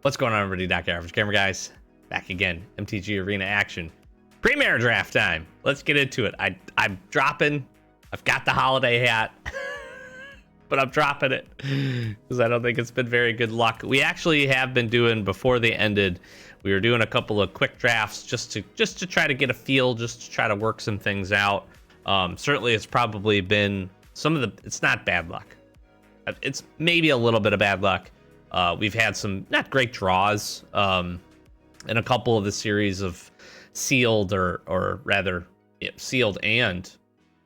What's going on, everybody? Dr. Average Gamer guys, back again. MTG Arena action. Premier draft time. Let's get into it. I'm dropping. I've got the holiday hat, but I'm dropping it because I don't think it's been very good luck. We actually have been doing, before they ended, we were doing a couple of quick drafts just to try to get a feel, just to try to work some things out. Certainly, it's probably been some of the. It's not bad luck. It's maybe a little bit of bad luck. We've had some not great draws in a couple of the series of sealed or rather sealed and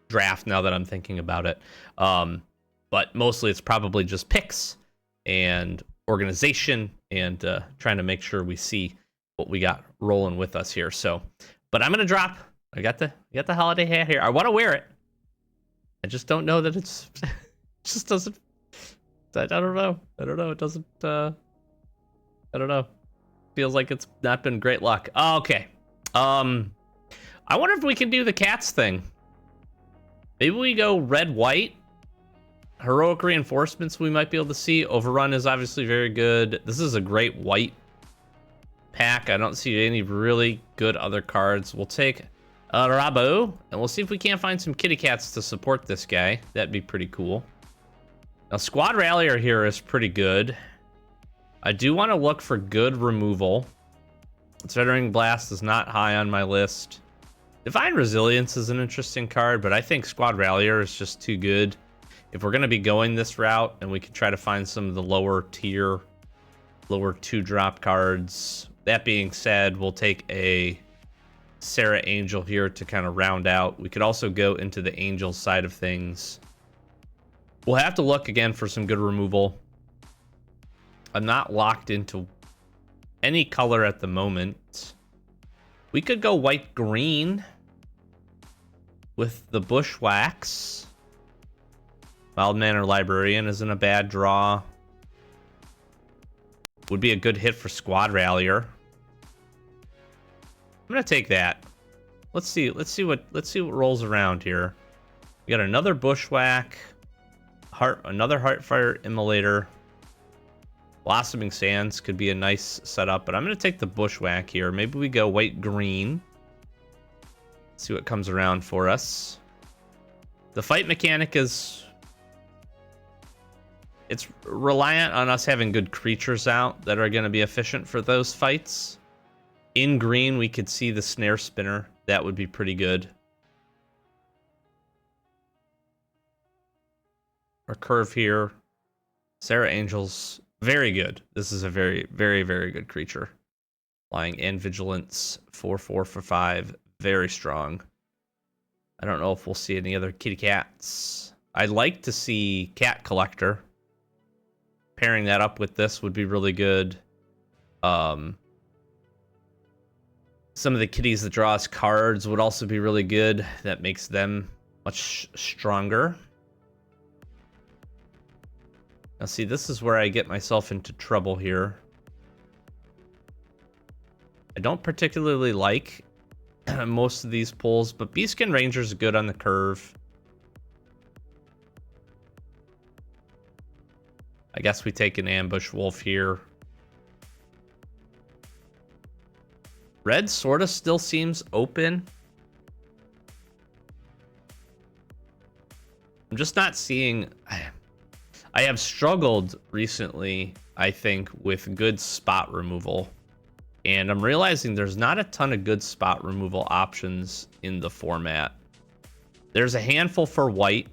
draft, now that I'm thinking about it. But mostly it's probably just picks and organization and trying to make sure we see what we got rolling with us here. So, but I'm going to drop. I got the holiday hat here. I want to wear it. I just don't know that it's it just doesn't. I don't know. It doesn't. I don't know. Feels like it's not been great luck. Oh, okay. I wonder if we can do the cats thing. Maybe we go red-white. Heroic reinforcements we might be able to see. Overrun is obviously very good. This is a great white pack. I don't see any really good other cards. We'll take Rabo, and we'll see if we can't find some kitty cats to support this guy. That'd be pretty cool. Now, Squad Rallier here is pretty good. I do want to look for good removal. Considering Blast is not high on my list. Divine Resilience is an interesting card, but I think Squad Rallier is just too good. If we're going to be going this route, and we can try to find some of the lower tier, lower 2-drop cards. That being said, we'll take a Sarah Angel here to kind of round out. We could also go into the Angel side of things. We'll have to look again for some good removal. I'm not locked into any color at the moment. We could go white-green with the Bushwhacks. Wild Manor Librarian isn't a bad draw. Would be a good hit for Squad Rallier. I'm gonna take that. Let's see what rolls around here. We got another Bushwhack. Another Heartfire Immolator. Blossoming Sands could be a nice setup, but I'm going to take the Bushwhack here. Maybe we go white-green. See what comes around for us. The fight mechanic is... it's reliant on us having good creatures out that are going to be efficient for those fights. In green, we could see the Snare Spinner. That would be pretty good. Our curve here. Sarah Angel's very good. This is a very, very, very good creature. Flying and Vigilance, 4/4 for 5. Very strong. I don't know if we'll see any other kitty cats. I'd like to see Cat Collector. Pairing that up with this would be really good. Some of the kitties that draw us cards would also be really good. That makes them much stronger. Now, see, this is where I get myself into trouble here. I don't particularly like most of these pulls, but Beastskin Ranger is good on the curve. I guess we take an Ambush Wolf here. Red sort of still seems open. I'm just not seeing... I have struggled recently, I think, with good spot removal. And I'm realizing there's not a ton of good spot removal options in the format. There's a handful for white.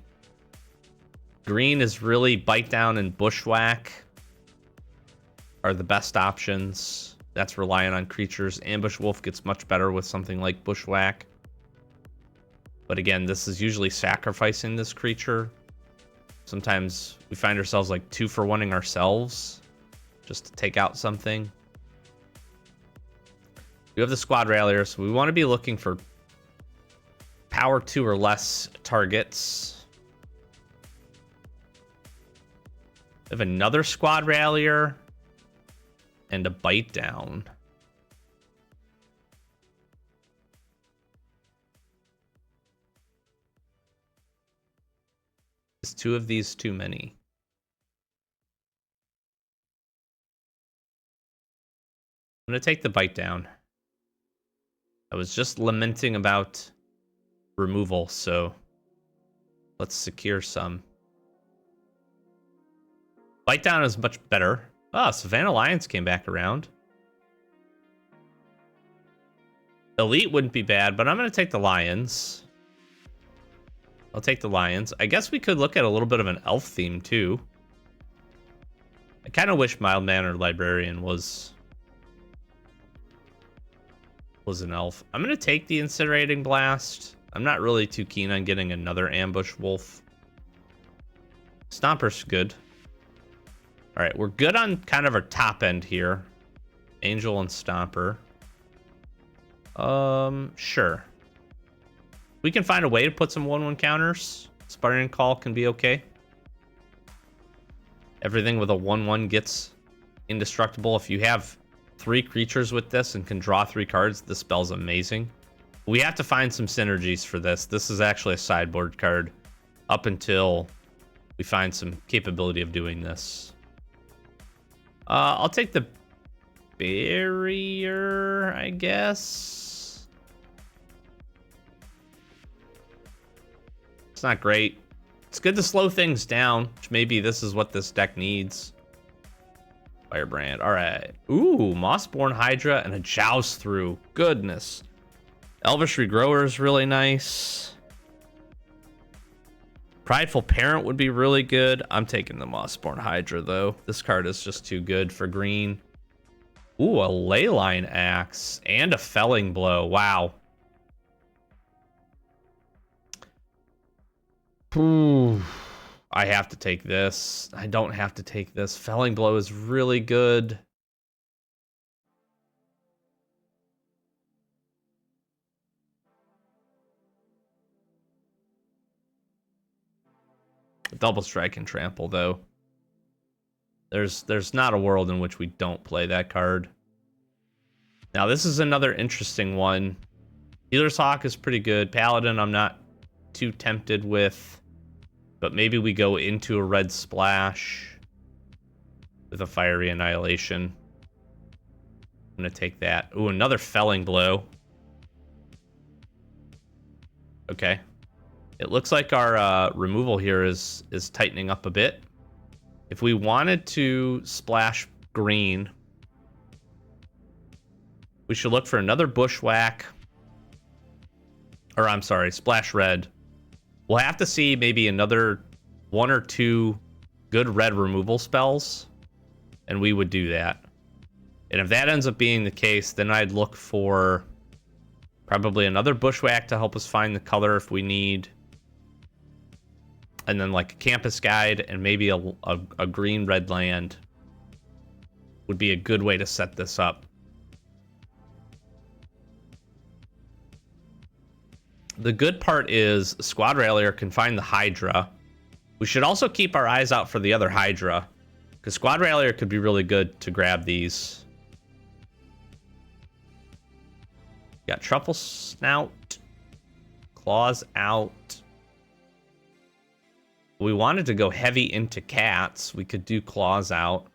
Green is really Bite Down and Bushwhack are the best options. That's reliant on creatures. Ambush Wolf gets much better with something like Bushwhack. But again, this is usually sacrificing this creature. Sometimes we find ourselves like 2-for-1ing ourselves just to take out something. We have the Squad Rallier, so we want to be looking for power 2 or less targets. We have another Squad Rallier and a Bite Down. Is 2 of these too many? I'm going to take the bite down. I was just lamenting about removal, so let's secure some. Bite down is much better. Oh, Savannah Lions came back around. Elite wouldn't be bad, but I'm going to take the Lions. I'll take the Lions. I guess we could look at a little bit of an elf theme, too. I kind of wish Mild-Mannered Librarian was an elf. I'm going to take the Incinerating Blast. I'm not really too keen on getting another Ambush Wolf. Stomper's good. All right, we're good on kind of our top end here. Angel and Stomper. Sure. We can find a way to put some 1/1 counters. Spartan Call can be okay. Everything with a 1/1 gets indestructible. If you have 3 creatures with this and can draw 3 cards, this spell's amazing. We have to find some synergies for this. This is actually a sideboard card up until we find some capability of doing this. I'll take the barrier, I guess. It's not great. It's good to slow things down, which maybe this is what this deck needs. Firebrand. All right. Ooh, Mossborn Hydra and a Joust Through. Goodness. Elvish Regrower is really nice. Prideful Parent would be really good. I'm taking the Mossborn Hydra, though. This card is just too good for green. Ooh, a Leyline Axe and a Felling Blow. Wow. Ooh, I have to take this. I don't have to take this. Felling Blow is really good. Double Strike and Trample, though. There's not a world in which we don't play that card. Now, this is another interesting one. Healer's Hawk is pretty good. Paladin, I'm not too tempted with. But maybe we go into a red splash with a Fiery Annihilation. I'm going to take that. Ooh, another Felling Blow. Okay. It looks like our removal here is tightening up a bit. If we wanted to splash green, we should look for another Bushwhack. Or I'm sorry, splash red. We'll have to see maybe another 1 or 2 good red removal spells, and we would do that. And if that ends up being the case, then I'd look for probably another Bushwhack to help us find the color if we need. And then like a Campus Guide and maybe a green-red land would be a good way to set this up. The good part is Squad Railier can find the Hydra. We should also keep our eyes out for the other Hydra, because Squad Railier could be really good to grab these. Got Truffle Snout, Claws out. We wanted to go heavy into cats. We could do Claws out.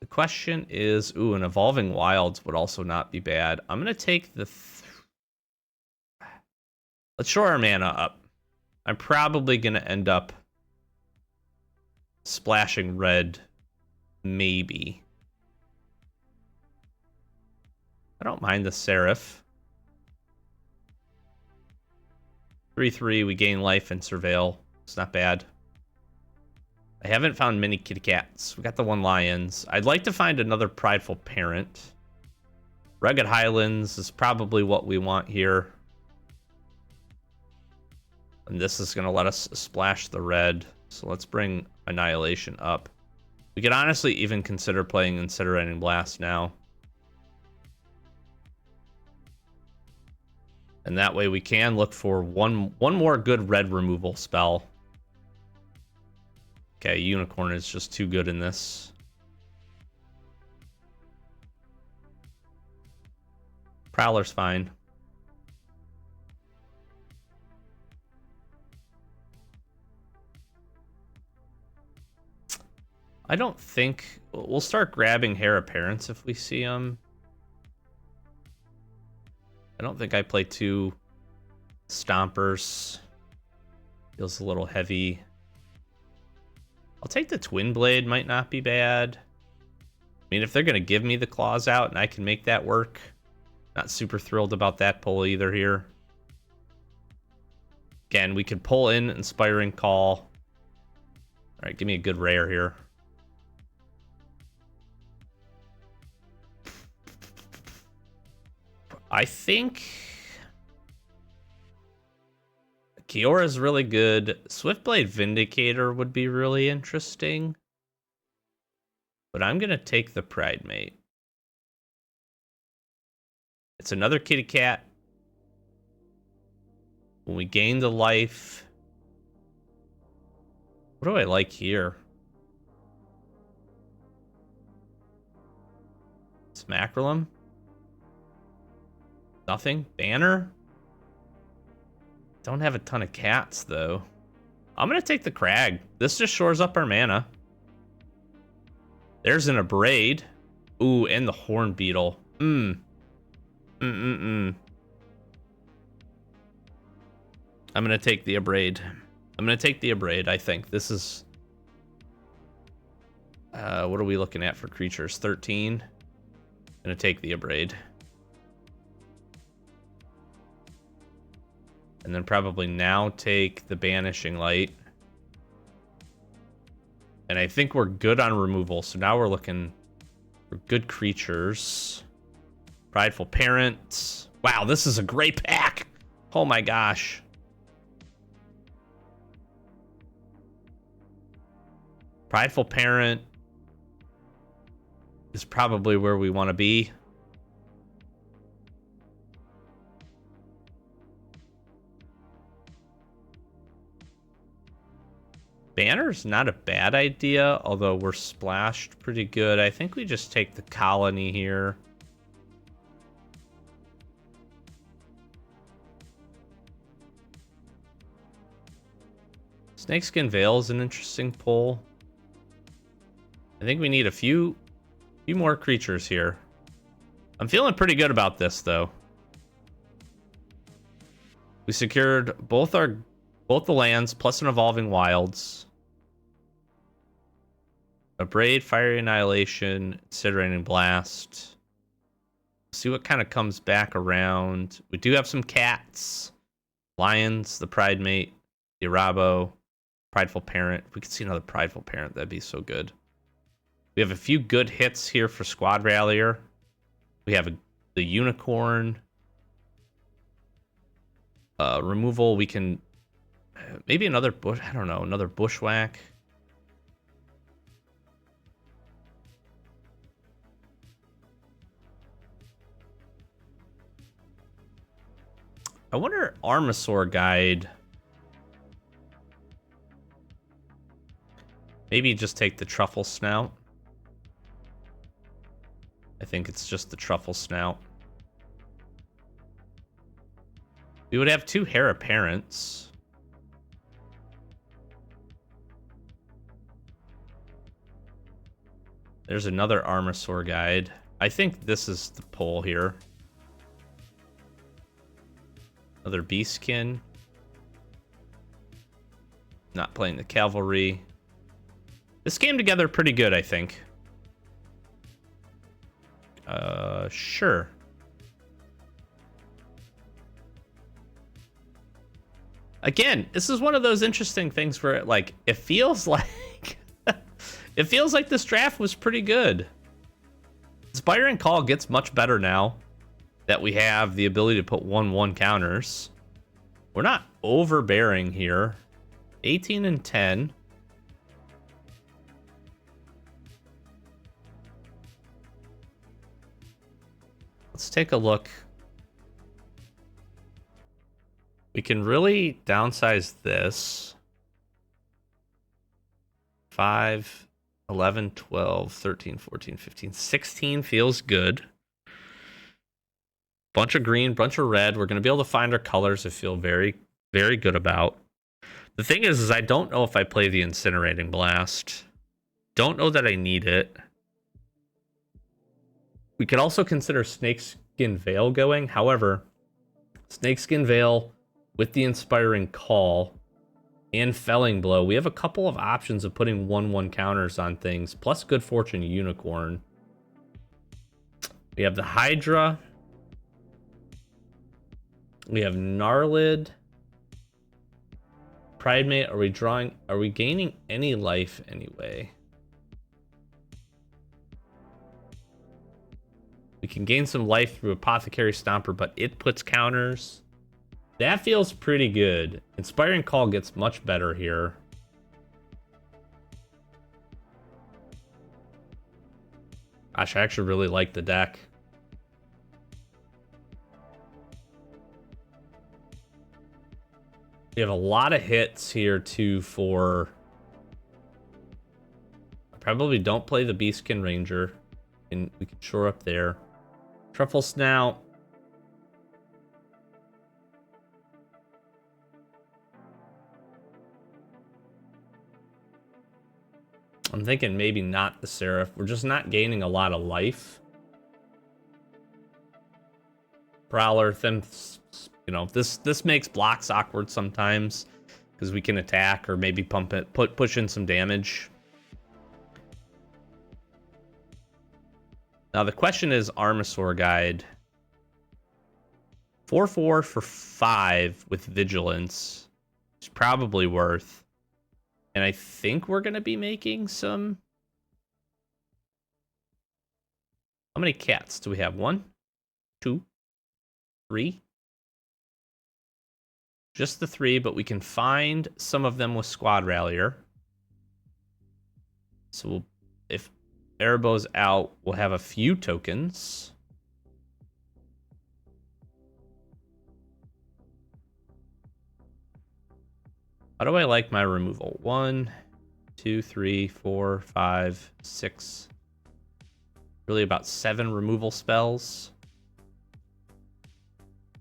The question is, ooh, an Evolving Wilds would also not be bad. I'm going to take the... Let's shore our mana up. I'm probably going to end up splashing red, maybe. I don't mind the Seraph. 3/3, we gain life and surveil. It's not bad. I haven't found many kitty cats. We got the 1 lions. I'd like to find another Prideful Parent. Rugged Highlands is probably what we want here. And this is going to let us splash the red. So let's bring Annihilation up. We could honestly even consider playing Incinerating Blast now. And that way we can look for one more good red removal spell. Okay, Unicorn is just too good in this. Prowler's fine. I don't think... We'll start grabbing Heir Apparents if we see them. I don't think I play 2 Stompers. Feels a little heavy. I'll take the Twin Blade, might not be bad. I mean, if they're going to give me the claws out and I can make that work, not super thrilled about that pull either here. Again, we could pull in Inspiring Call. All right, give me a good rare here. I think Kiora is really good. Swiftblade Vindicator would be really interesting. But I'm going to take the Pridemate. It's another kitty cat. When we gain the life. What do I like here? Smacrolum? Nothing? Banner? Don't have a ton of cats, though. I'm going to take the Crag. This just shores up our mana. There's an Abrade. Ooh, and the Horn Beetle. I'm going to take the Abrade. I'm going to take the Abrade, I think. This is... what are we looking at for creatures? 13? I'm going to take the Abrade. And then probably now take the Banishing Light. And I think we're good on removal. So now we're looking for good creatures. Prideful Parent. Wow, this is a great pack. Oh my gosh. Prideful Parent is probably where we want to be. Banner's not a bad idea, although we're splashed pretty good. I think we just take the Colony here. Snakeskin Veil is an interesting pull. I think we need a few more creatures here. I'm feeling pretty good about this, though. We secured both the lands plus an Evolving Wilds. Abrade, Fiery Annihilation, Incinerating Blast. See what kind of comes back around. We do have some cats. Lions, the Pridemate, the Arabo, Prideful Parent. If we could see another Prideful Parent, that'd be so good. We have a few good hits here for Squad Rallier. We have the Unicorn. Removal, we can... maybe another bush... I don't know, another Bushwhack. I wonder, Armasaur Guide. Maybe just take the Truffle Snout. I think it's just the Truffle Snout. We would have 2 Heir Apparents. There's another Armasaur Guide. I think this is the pull here. Another Beastkin. Not playing the Cavalry. This came together pretty good, I think. Sure. Again, this is one of those interesting things where, like, it feels like... it feels like this draft was pretty good. Inspiring Call gets much better now that we have the ability to put 1/1 counters. We're not overbearing here. 18 and 10. Let's take a look. We can really downsize this. 5, 11, 12, 13, 14, 15, 16 feels good. Bunch of green, bunch of red. We're going to be able to find our colors I feel very, very good about. The thing is I don't know if I play the Incinerating Blast. don't know that I need it. We could also consider Snakeskin Veil going. However, Snakeskin Veil with the Inspiring Call and Felling Blow, we have a couple of options of putting 1/1 counters on things, plus Good Fortune Unicorn. We have the Hydra. We have Gnarlid. Pridemate, are we gaining any life anyway? We can gain some life through Apothecary Stomper, but it puts counters. That feels pretty good. Inspiring Call gets much better here. Gosh, I actually really like the deck. We have a lot of hits here, too, for... I probably don't play the Beastkin Ranger, and we can shore up there. Truffle Snout. I'm thinking maybe not the Seraph. We're just not gaining a lot of life. Prowler, then, you know, this makes blocks awkward sometimes because we can attack or maybe pump it, push in some damage. Now the question is Armasaur Guide. 4/4 for 5 with Vigilance is probably worth. And I think we're going to be making some... How many cats do we have? 1, 2, 3? Just the 3, but we can find some of them with Squad Rallier. So if Erebos out, we'll have a few tokens. How do I like my removal? 1, 2, 3, 4, 5, 6. Really about 7 removal spells.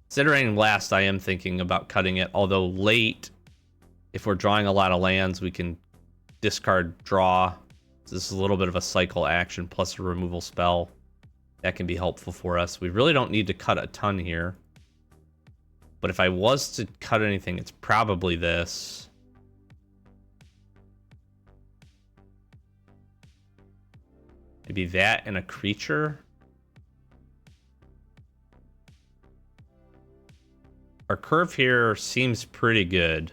Considering last, I am thinking about cutting it. Although late, if we're drawing a lot of lands, we can discard draw. So this is a little bit of a cycle action plus a removal spell. That can be helpful for us. We really don't need to cut a ton here. But if I was to cut anything, it's probably this. Maybe that and a creature. Our curve here seems pretty good.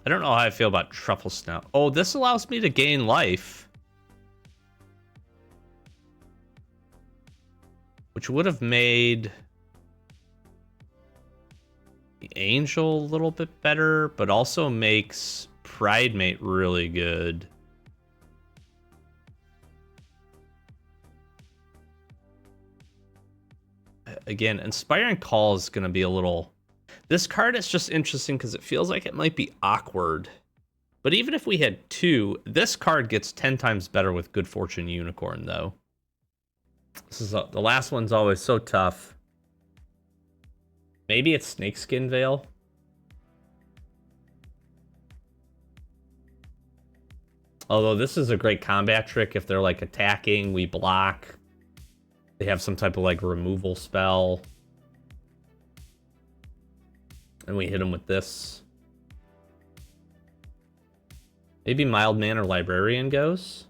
I don't know how I feel about Truffle Snout. Oh, this allows me to gain life. Which would have made the Angel a little bit better, but also makes Pridemate really good. Again, Inspiring Call is going to be a little... This card is just interesting because it feels like it might be awkward. But even if we had 2, this card gets 10 times better with Good Fortune Unicorn, though. This is the last one's always so tough. Maybe it's Snakeskin Veil. Although this is a great combat trick if they're like attacking, we block. They have some type of like removal spell. And we hit them with this. Maybe Mild Manner Librarian goes.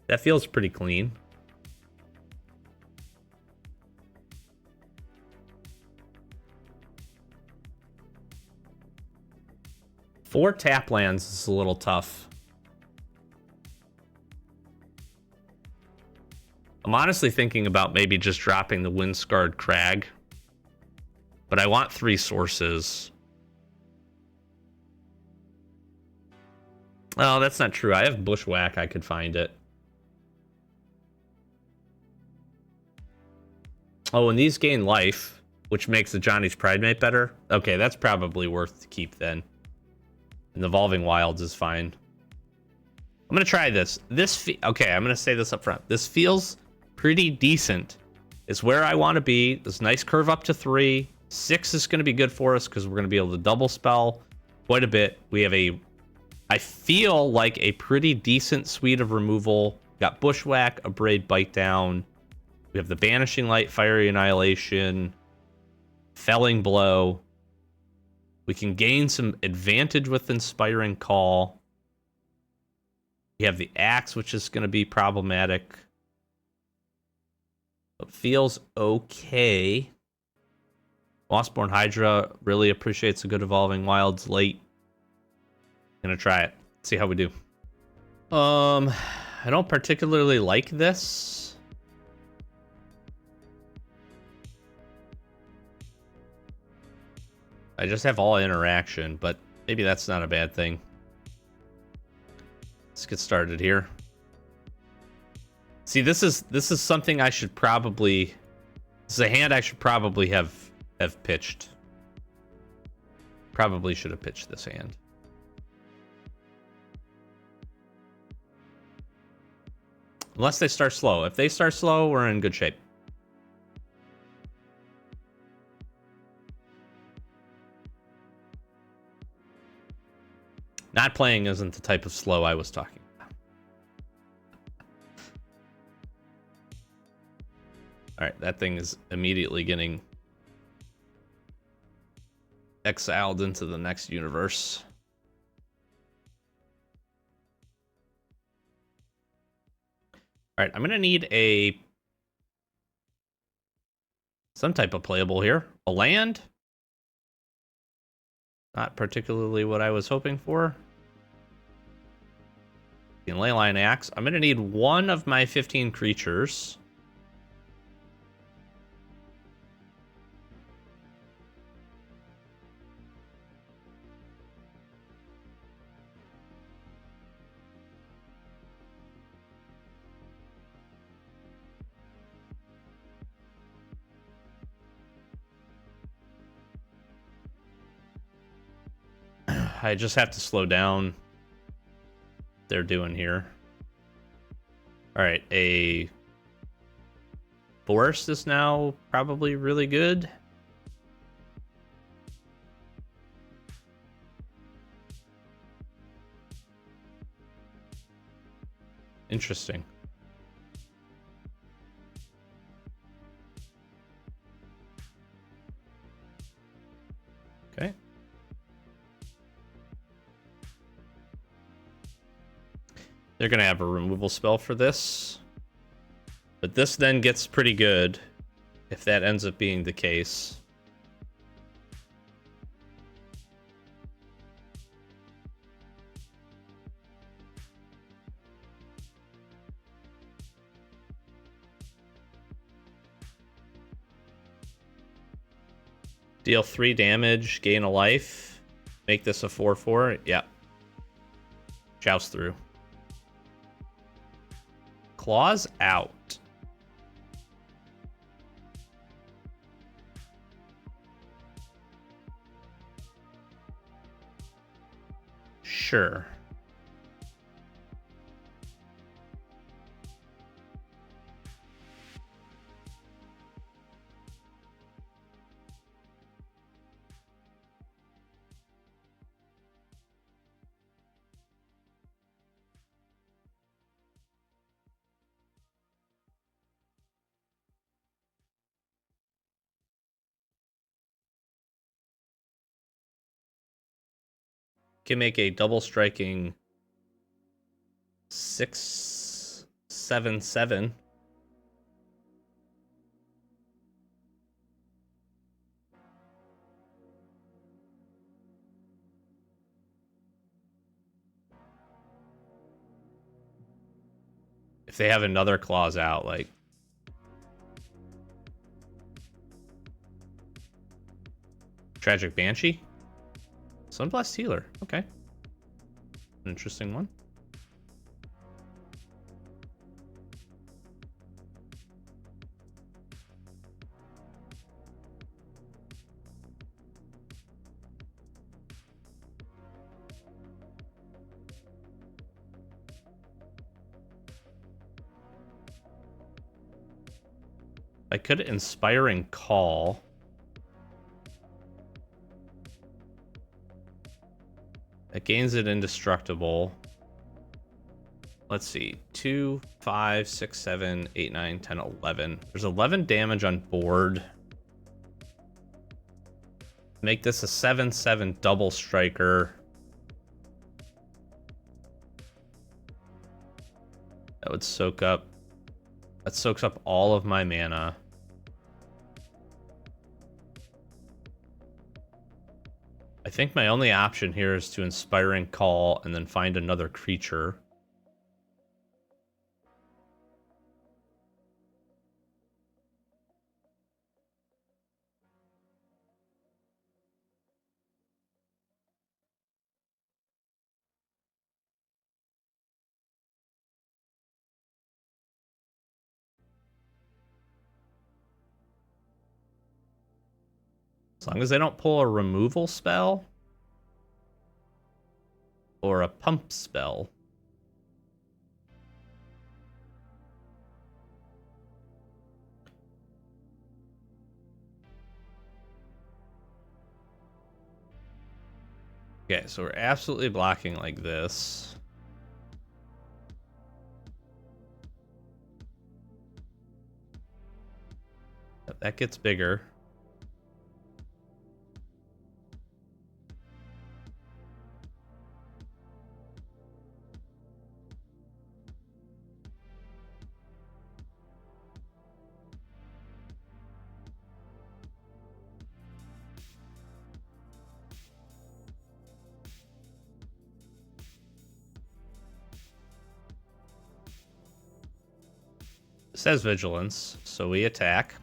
That feels pretty clean. Four tap lands is a little tough. I'm honestly thinking about maybe just dropping the Windscarred Crag. But I want 3 sources. Oh, that's not true. I have Bushwhack. I could find it. Oh, and these gain life, which makes the Johnny's Pridemate better. Okay, that's probably worth to keep then. And the Evolving Wilds is fine. I'm going to try this. Okay, I'm going to say this up front. This feels pretty decent. It's where I want to be. This nice curve up to 3. 6 is going to be good for us because we're going to be able to double spell quite a bit. We have I feel like a pretty decent suite of removal. Got Bushwhack, Abrade, Bite Down. We have the Banishing Light, Fiery Annihilation, Felling Blow. We can gain some advantage with Inspiring Call. We have the Axe, which is going to be problematic. It feels okay. Mossborn Hydra really appreciates a good Evolving Wilds late. Gonna try it. See how we do. I don't particularly like this. I just have all interaction, but maybe that's not a bad thing. Let's get started here. See, this is something I should probably. This is a hand I should probably have pitched. Probably should have pitched this hand. Unless they start slow. If they start slow, we're in good shape. Not playing isn't the type of slow I was talking about. Alright, that thing is immediately getting exiled into the next universe. Alright, I'm gonna need some type of playable here. A land? Not particularly what I was hoping for. In Leyline Axe, I'm gonna need one of my 15 creatures. I just have to slow down what they're doing here. Alright, a Forest is now probably really good. Interesting. Okay. They're going to have a removal spell for this. But this then gets pretty good if that ends up being the case. Deal 3 damage, gain a life. Make this a 4/4. Yeah. Joust through. Claws out. Sure. Can make a double striking 6/7/7. If they have another clause out, like Tragic Banshee? Sunblast Healer. Okay. An interesting one. I could Inspiring Call. It gains it indestructible. Let's see. 2, 5, 6, 7, 8, 9, 10, 11. There's 11 damage on board. Make this a 7/7 double striker. That would soak up. That soaks up all of my mana. I think my only option here is to Inspiring Call and then find another creature. As long as they don't pull a removal spell or a pump spell. Okay, so we're absolutely blocking like this. That gets bigger. It says Vigilance, so we attack.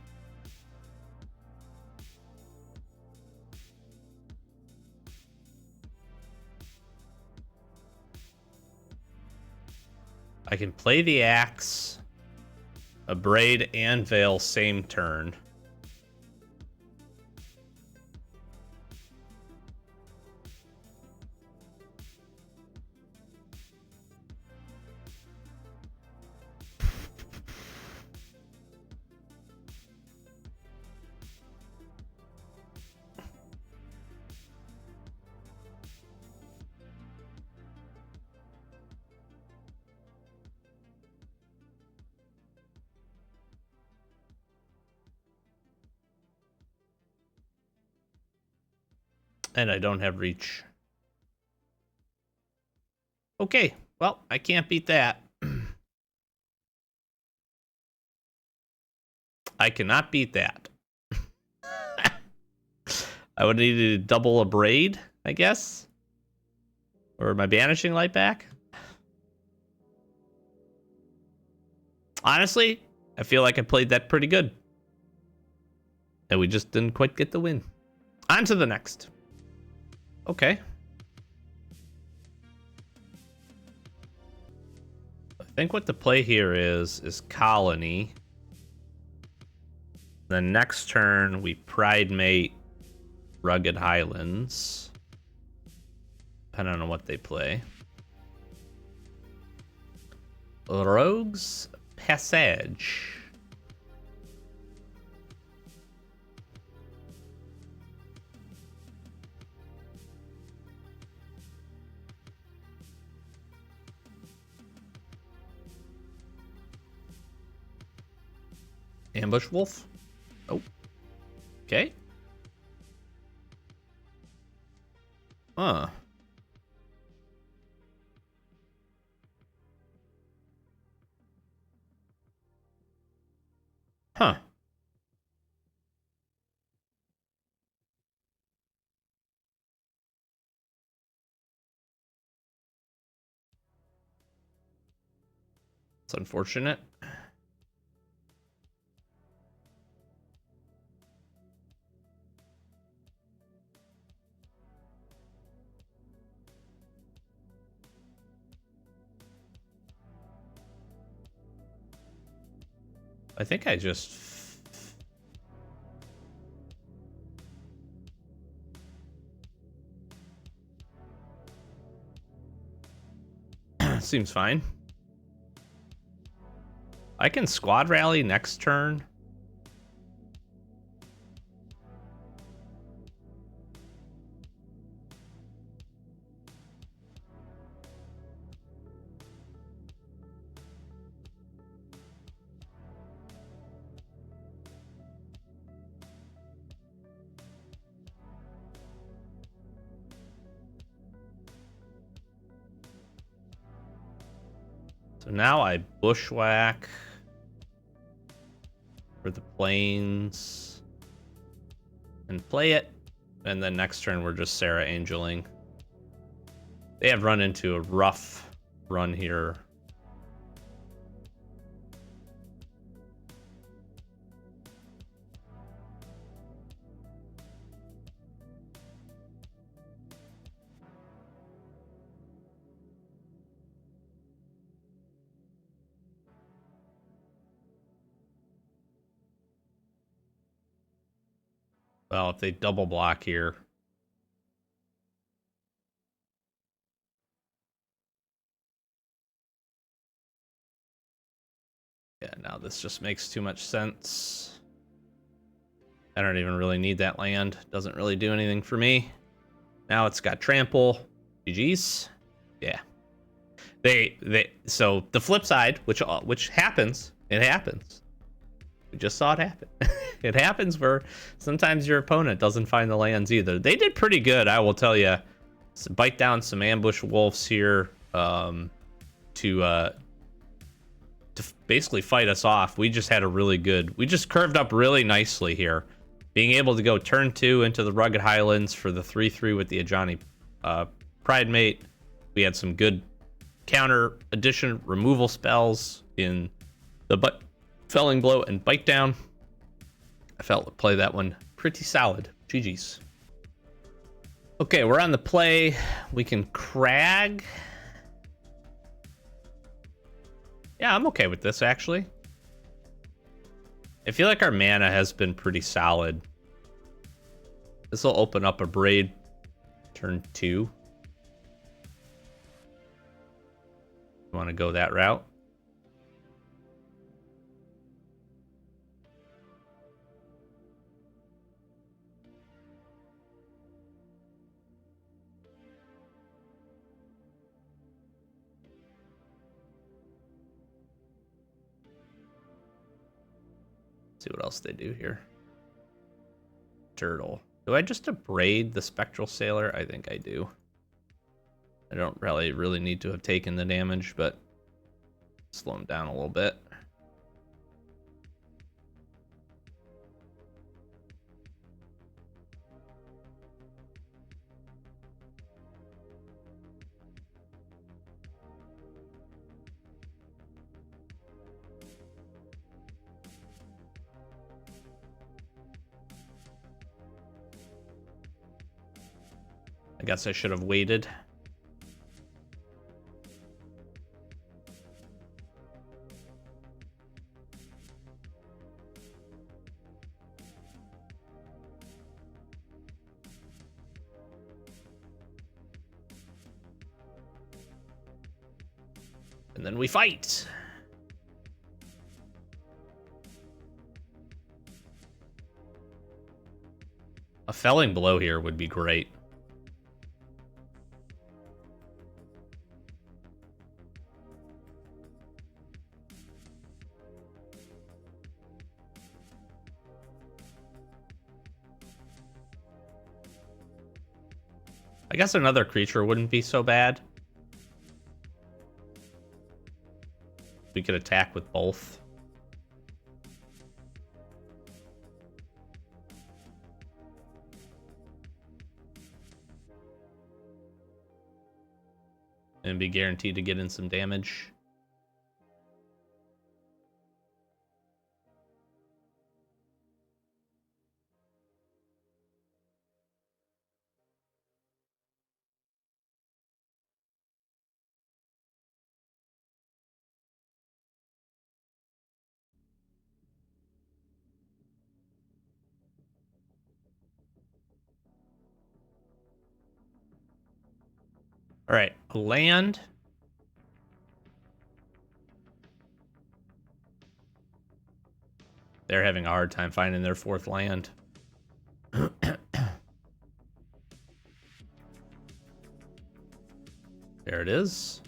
I can play the axe, Abrade, and Veil same turn. And I don't have reach. Okay, well, I can't beat that. I cannot beat that. I would need to double Abrade, I guess. Or my Banishing Light back. Honestly, I feel like I played that pretty good. And we just didn't quite get the win. On to the next. Okay. I think what the play here is Colony. The next turn, we Pride Mate Rugged Highlands. Depending on what they play. Rogue's Passage. Ambush Wolf. Oh. Okay. Huh. Huh. It's unfortunate. I think I just... Seems fine. I can Squad Rally next turn So now I bushwhack for the plains and play it. And then next turn we're just Sarah Angeling. They have run into a rough run here. Well, if they double block here. Yeah, now this just makes too much sense. I don't even really need that land. Doesn't really do anything for me. Now it's got trample. GG's. Yeah. So the flip side, which happens, it happens. We just saw it happen. It happens where sometimes your opponent doesn't find the lands either. They did pretty good, I will tell you. So bite down some ambush wolves here to basically fight us off. We just had a really good. We just curved up really nicely here, being able to go turn 2 into the Rugged Highlands for the 3/3 with the Ajani Pride Mate. We had some good counter addition removal spells in the Felling Blow and Bite Down. I felt to play that one pretty solid. GG's. Okay, we're on the play. We can crag. Yeah, I'm okay with this, actually. I feel like our mana has been pretty solid. This will open up a Braid turn 2. You want to go that route? See what else they do here. Turtle. Do I just abrade the Spectral Sailor? I think I do. I don't really need to have taken the damage, but slow him down a little bit. I guess I should have waited. And then we fight. A Felling Blow here would be great. I guess another creature wouldn't be so bad. We could attack with both. And be guaranteed to get in some damage. All right, a land. They're having a hard time finding their 4th land. There it is.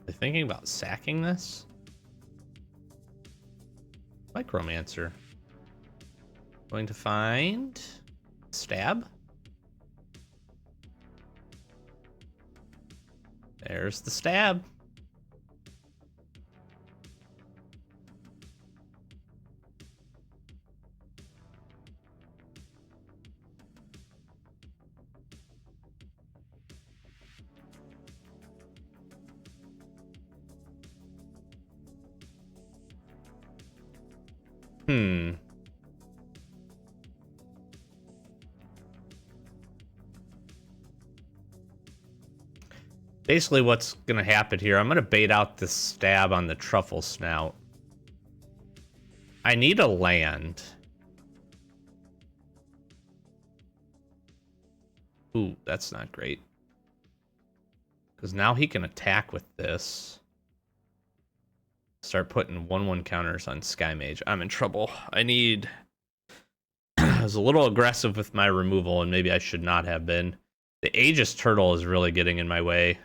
They're thinking about sacking this. Micromancer. Going to find stab. There's the stab. Basically what's gonna happen here, I'm gonna bait out the stab on the truffle snout. I need a land. Ooh, that's not great. Because now he can attack with this. Start putting 1/1 counters on Sky Mage. I'm in trouble. I need... I was a little aggressive with my removal, and maybe I should not have been. The Aegis Turtle is really getting in my way.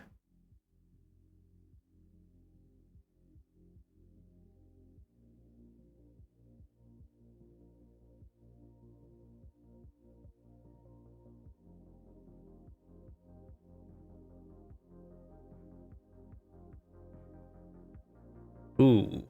Ooh.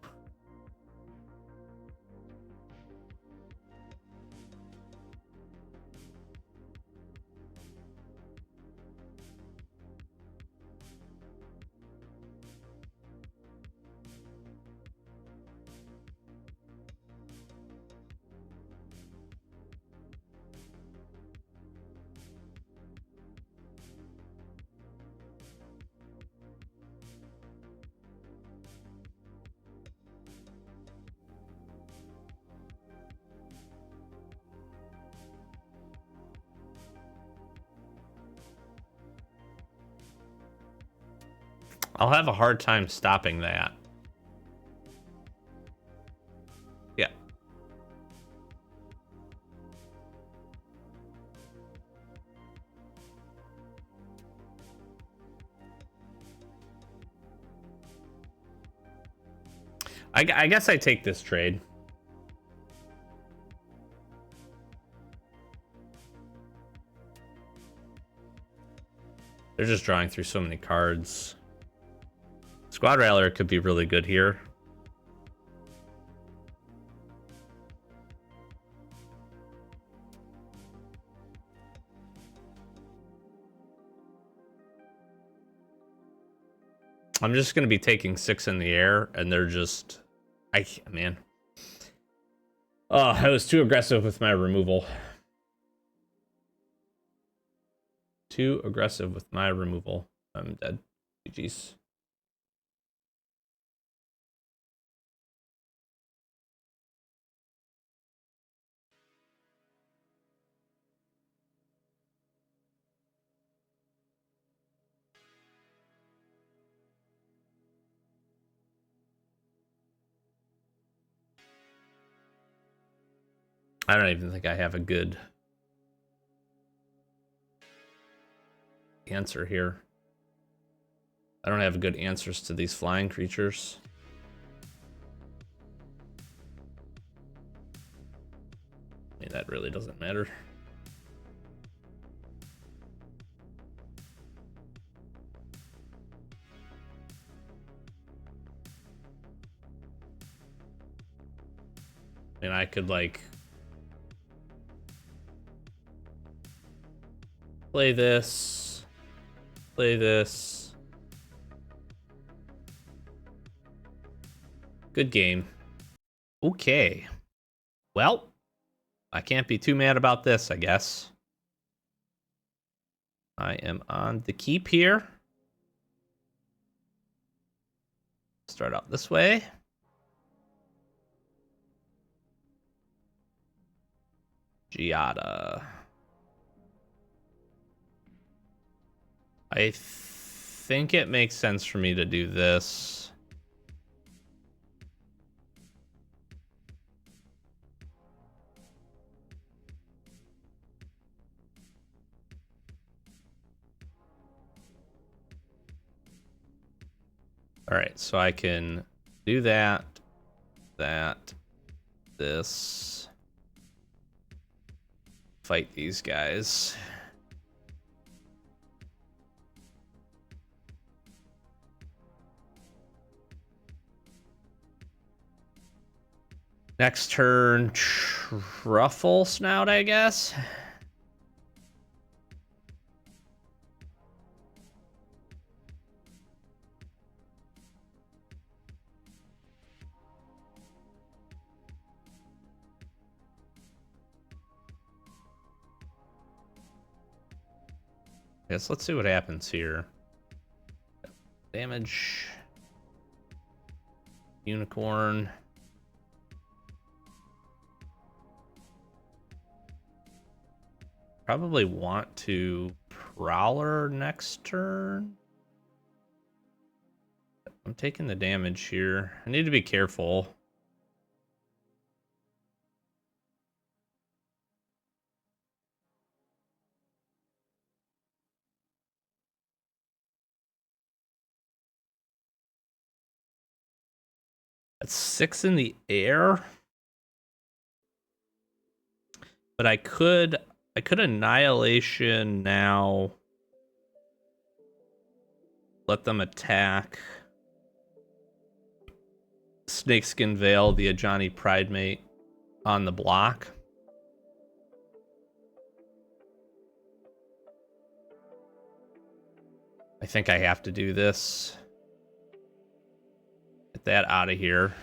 I'll have a hard time stopping that. Yeah. I guess I take this trade. They're just drawing through so many cards. Squad Rattler could be really good here. I'm just going to be taking 6 in the air, and they're just... man. Oh, I was too aggressive with my removal. Too aggressive with my removal. I'm dead. GG's. I don't even think I have a good answer here. I don't have good answers to these flying creatures. I mean, that really doesn't matter. And I could, like, play this, play this. Good game. Okay. Well, I can't be too mad about this, I guess. I am on the keep here. Start out this way. Giada. I think it makes sense for me to do this. All right, so I can do that, that, this. Fight these guys. Next turn, Truffle Snout, I guess. Yes, let's see what happens here. Damage. Unicorn. Probably want to Prowler next turn. I'm taking the damage here. I need to be careful. That's 6 in the air. But I could Annihilation now. Let them attack. Snakeskin Veil the Ajani Pridemate on the block. I think I have to do this. Get that out of here.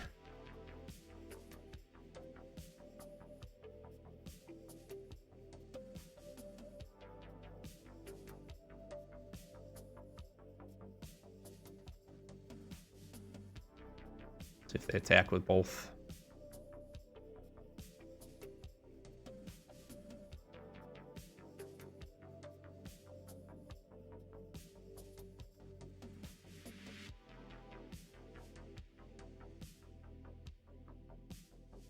See if they attack with both.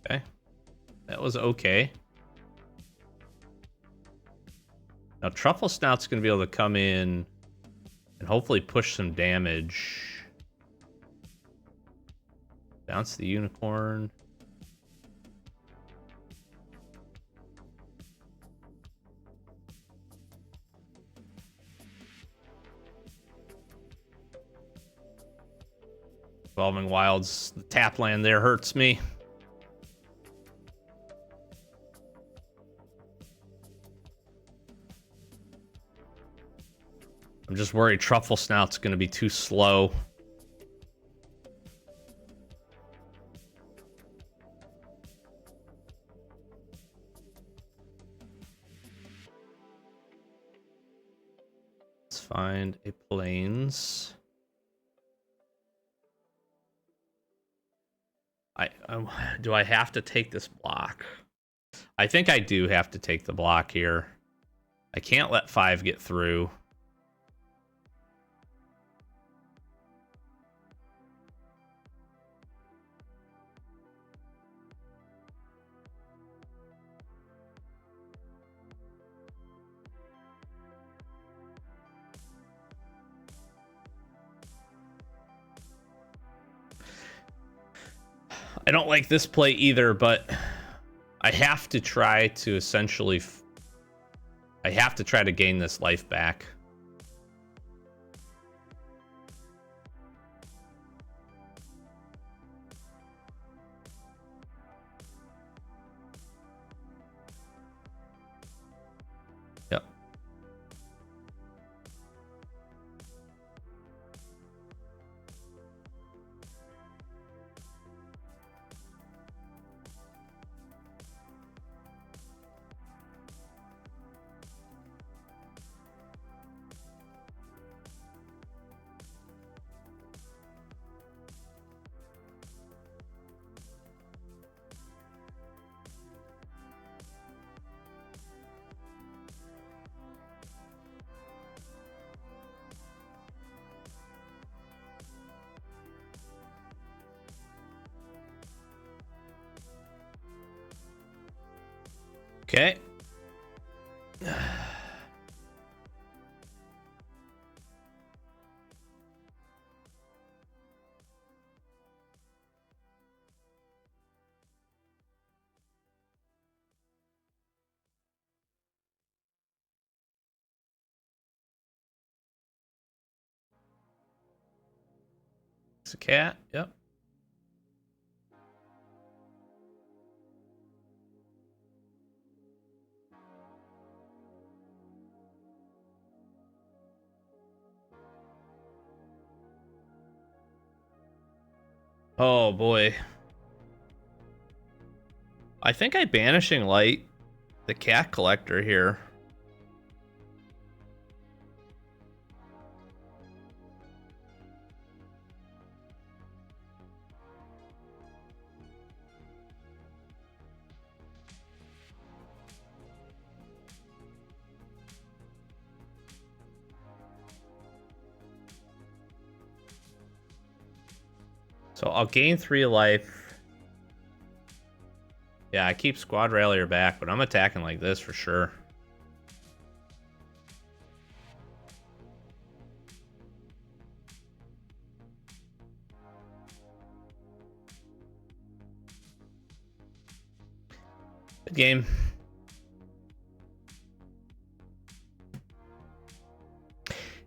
Okay. That was okay. Now Truffle Snout's going to be able to come in and hopefully push some damage. Bounce the Unicorn. Evolving Wilds, the tap land there hurts me. I'm just worried Truffle Snout's going to be too slow. Let's find a Plains. Do I have to take this block? I think I do have to take the block here. I can't let 5 get through. I don't like this play either, but I have to try to essentially... I have to try to gain this life back. Yep. Okay. It's a cat. Yep. Oh boy. I think I Banishing Light the cat collector here. So I'll gain 3 life. Yeah, I keep Squad Rallier back, but I'm attacking like this for sure. Good game.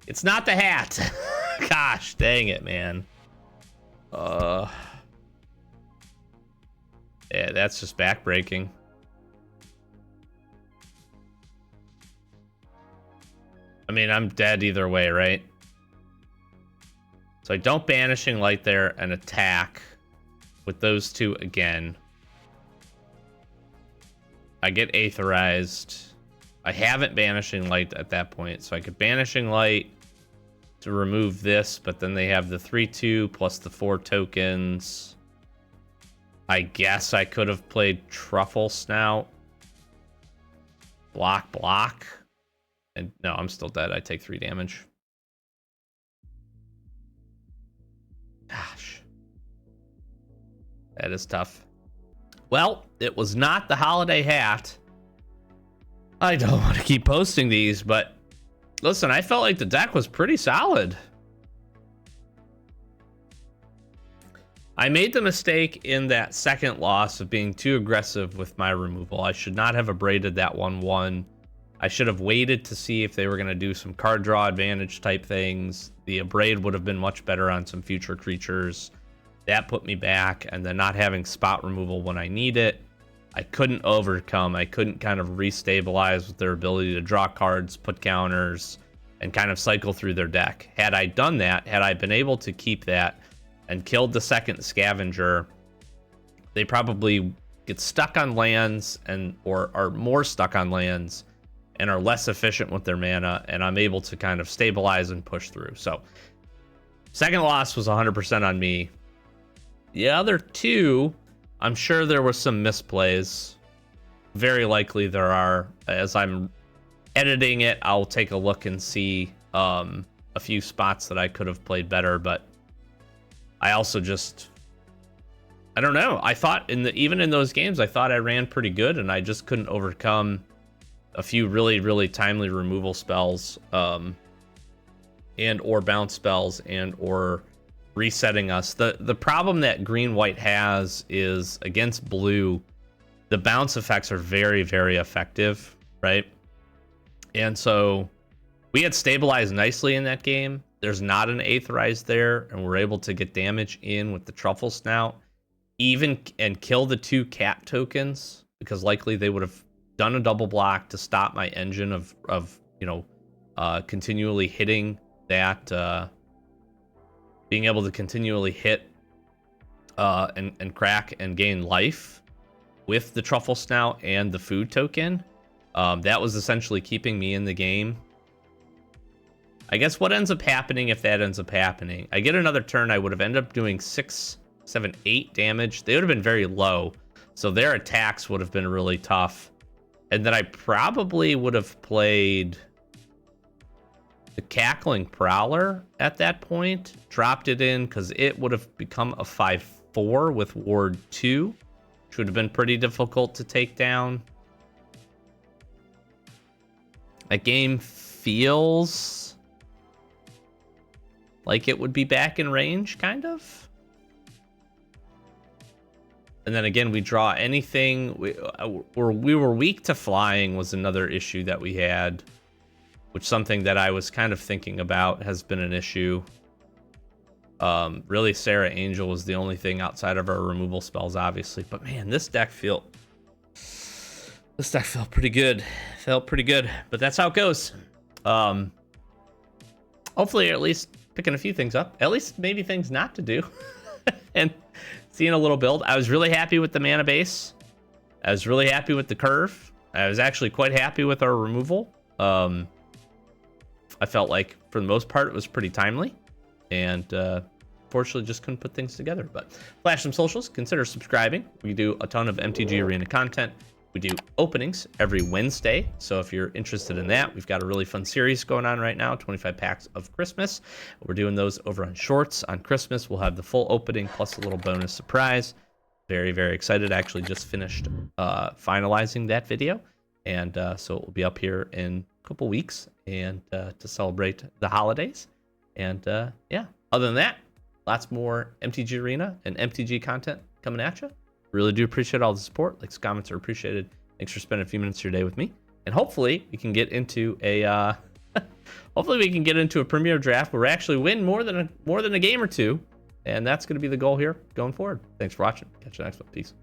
It's not the hat. Gosh, dang it, man. Yeah, that's just backbreaking. I mean, I'm dead either way, right? So I don't Banishing Light there and attack with those 2 again. I get Aetherized. I haven't Banishing Light at that point, so I could Banishing Light to remove this, but then they have the 3/2 plus the 4 tokens. I guess I could have played Truffle Snout. Block. And no, I'm still dead. I take 3 damage. Gosh. That is tough. Well, it was not the holiday hat. I don't want to keep posting these, but listen, I felt like the deck was pretty solid. I made the mistake in that second loss of being too aggressive with my removal. I should not have abraded that 1/1. I should have waited to see if they were going to do some card draw advantage type things. The abrade would have been much better on some future creatures. That put me back, and then not having spot removal when I need it, I couldn't overcome. I couldn't kind of restabilize with their ability to draw cards, put counters, and kind of cycle through their deck. Had I done that, had I been able to keep that and killed the second scavenger, they probably get stuck on lands or are more stuck on lands and are less efficient with their mana, and I'm able to kind of stabilize and push through. So second loss was 100% on me. The other 2, I'm sure there were some misplays. Very likely there are. As I'm editing it, I'll take a look and see a few spots that I could have played better, but I also just, I don't know. I thought even in those games, I thought I ran pretty good, and I just couldn't overcome a few really, really timely removal spells, and or bounce spells, and or resetting us. The problem that green-white has is against blue, the bounce effects are very, very effective, right? And so we had stabilized nicely in that game. There's not an Aetherized there, and we're able to get damage in with the Truffle Snout, and kill the 2 cat tokens, because likely they would have done a double block to stop my engine of continually hitting that, being able to continually hit and crack and gain life with the Truffle Snout and the food token. That was essentially keeping me in the game. I guess what ends up happening, if that ends up happening, I get another turn, I would have ended up doing 6, 7, 8 damage. They would have been very low, so their attacks would have been really tough. And then I probably would have played the Cackling Prowler at that point, dropped it in, because it would have become a 5/4 with Ward 2, which would have been pretty difficult to take down. That game feels like it would be back in range, kind of. And then again, we draw anything. We were weak to flying was another issue that we had, which something that I was kind of thinking about has been an issue. Really, Sarah Angel was the only thing outside of our removal spells, obviously. But man, this deck felt pretty good. Felt pretty good. But that's how it goes. Hopefully, at least picking a few things up. At least maybe things not to do. And seeing a little build. I was really happy with the mana base. I was really happy with the curve. I was actually quite happy with our removal. I felt like, for the most part, it was pretty timely. And fortunately, just couldn't put things together. But flash some socials. Consider subscribing. We do a ton of MTG Arena content. We do openings every Wednesday. So if you're interested in that, we've got a really fun series going on right now, 25 packs of Christmas. We're doing those over on Shorts on Christmas. We'll have the full opening plus a little bonus surprise. Very, very excited. I actually just finished finalizing that video. And so it will be up here in a couple weeks and to celebrate the holidays. And yeah, other than that, lots more MTG Arena and MTG content coming at you. Really do appreciate all the support. Likes, comments are appreciated. Thanks for spending a few minutes of your day with me. And hopefully we can get into a premier draft where we actually win more than a game or two. And that's going to be the goal here going forward. Thanks for watching. Catch you next one. Peace.